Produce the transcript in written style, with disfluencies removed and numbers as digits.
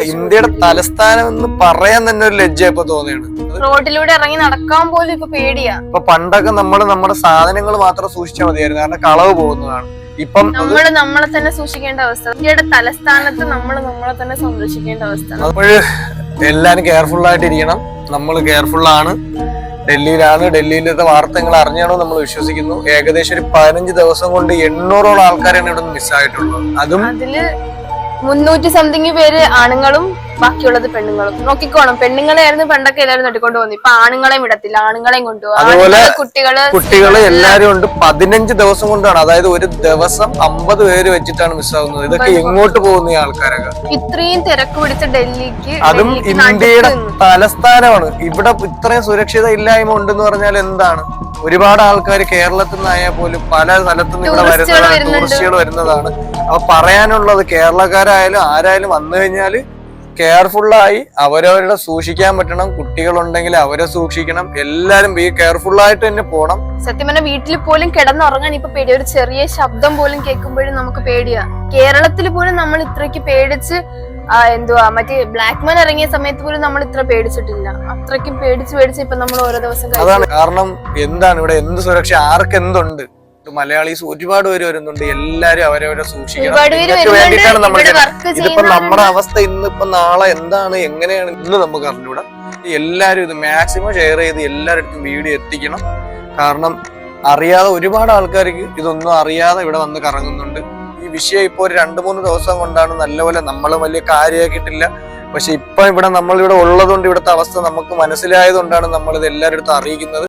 ഇന്ത്യയുടെ തലസ്ഥാനം എന്ന് പറയാൻ തന്നെ ഒരു ലജ്ജ ഇപ്പൊ തോന്നിയാണ്. റോഡിലൂടെ ഇറങ്ങി നടക്കാൻ പോലും ഇപ്പൊ പേടിയാ. ഇപ്പൊ പണ്ടൊക്കെ നമ്മുടെ സാധനങ്ങൾ മാത്രം സൂക്ഷിച്ചാൽ മതിയായിരുന്നു, കാരണം കളവ് പോകുന്നതാണ്. ഇപ്പം നമ്മളെ തന്നെ സൂക്ഷിക്കേണ്ട അവസ്ഥ. ഇന്ത്യയുടെ തലസ്ഥാനത്ത് നമ്മളെ തന്നെ സംരക്ഷിക്കേണ്ട അവസ്ഥ. അപ്പോഴ് എല്ലാരും കെയർഫുൾ ആയിട്ടിരിക്കണം. നമ്മൾ കെയർഫുൾ ആണ്. ഡൽഹിയിലത്തെ വാർത്തകൾ അറിഞ്ഞാണോ നമ്മൾ വിശ്വസിക്കുന്നു. ഏകദേശം ഒരു 15 ദിവസം കൊണ്ട് 800ഓളം ആൾക്കാരാണ് ഇവിടെ നിന്ന് മിസ്സായിട്ടുള്ളത്. അതില് 300 സംതിങ് പേര് ആണുങ്ങളും ബാക്കിയുള്ളത് പെണ്ണുങ്ങളും. നോക്കിക്കോണം, പെണ്ണുങ്ങളെയായിരുന്നു പണ്ടൊക്കെ എല്ലാവരും തട്ടിക്കൊണ്ട് പോകുന്നു. ഇപ്പൊ ആണുങ്ങളെയും വിടത്തില്ല, ആണുങ്ങളെയും കൊണ്ടുപോകും. അതുപോലെ കുട്ടികള് എല്ലാരും ഉണ്ട്. 15 ദിവസം കൊണ്ടാണ്, അതായത് ഒരു ദിവസം 50 പേര് വെച്ചിട്ടാണ് മിസ്സാകുന്നത്. ഇതൊക്കെ എങ്ങോട്ട് പോകുന്ന ഈ ആൾക്കാരൊക്കെ? ഇത്രയും തിരക്ക് പിടിച്ച ഡൽഹിക്ക്, അതും ഇന്ത്യയുടെ തലസ്ഥാനമാണ്. ഇവിടെ ഇത്രയും സുരക്ഷിത ഇല്ലായ്മ ഉണ്ടെന്ന് പറഞ്ഞാൽ എന്താണ്? ഒരുപാട് ആൾക്കാർ കേരളത്തിൽ നിന്നായാൽ പോലും പല സ്ഥലത്തുനിന്ന് ഇവിടെ വരുന്നതാണ്, ടൂറിസ്റ്റുകൾ വരുന്നതാണ്. അപ്പൊ പറയാനുള്ളത്, കേരളക്കാരായാലും ആരായാലും വന്നു കഴിഞ്ഞാല് കെയർഫുള്ളായി അവരവരുടെ സൂക്ഷിക്കാൻ പറ്റണം. കുട്ടികളുണ്ടെങ്കിൽ അവരെ സൂക്ഷിക്കണം. എല്ലാരും ബി കെയർഫുള്ളായിട്ട് തന്നെ പോണം. സത്യം പറഞ്ഞാൽ വീട്ടിൽ പോലും കിടന്നുറങ്ങാൻ ഇപ്പൊ പേടിയ. ഒരു ചെറിയ ശബ്ദം പോലും കേൾക്കുമ്പോഴും നമുക്ക് പേടിയാ. കേരളത്തിൽ പോലും നമ്മൾ ഇത്രയ്ക്ക് പേടിച്ച് മറ്റേ ബ്ലാക്ക് മാൻ ഇറങ്ങിയ സമയത്ത് പോലും നമ്മൾ ഇത്ര പേടിച്ചിട്ടില്ല. അത്രയ്ക്കും പേടിച്ച് ഇപ്പൊ നമ്മൾ ഓരോ ദിവസം അതാണ് കാരണം. എന്താണ് ഇവിടെ എന്ത് സുരക്ഷ, ആർക്ക് എന്തുണ്ട്? മലയാളീസ് ഒരുപാട് പേര് വരുന്നുണ്ട്. എല്ലാരും അവരവരെ സൂക്ഷിക്കണം. ഇതിനൊക്കെ വേണ്ടിയിട്ടാണ് നമ്മൾ. ഇതിപ്പോ നമ്മുടെ അവസ്ഥ ഇന്നിപ്പോ നാളെ എന്താണ്, എങ്ങനെയാണ് ഇന്ന് നമുക്ക് അറിഞ്ഞൂടാ. എല്ലാരും ഇത് മാക്സിമം ഷെയർ ചെയ്ത് എല്ലാവരുടെ വീഡിയോ എത്തിക്കണം. കാരണം അറിയാതെ ഒരുപാട് ആൾക്കാർക്ക് ഇതൊന്നും അറിയാതെ ഇവിടെ വന്ന് കറങ്ങുന്നുണ്ട്. ഈ വിഷയം ഇപ്പൊ ഒരു 2-3 ദിവസം കൊണ്ടാണ് നല്ലപോലെ നമ്മൾ വലിയ കാര്യമാക്കിയിട്ടില്ല. പക്ഷെ ഇപ്പൊ നമ്മളിവിടെ ഉള്ളതുകൊണ്ട് ഇവിടുത്തെ അവസ്ഥ നമുക്ക് മനസ്സിലായതുകൊണ്ടാണ് നമ്മളിത് എല്ലാവരുടെ അടുത്തും അറിയിക്കുന്നത്.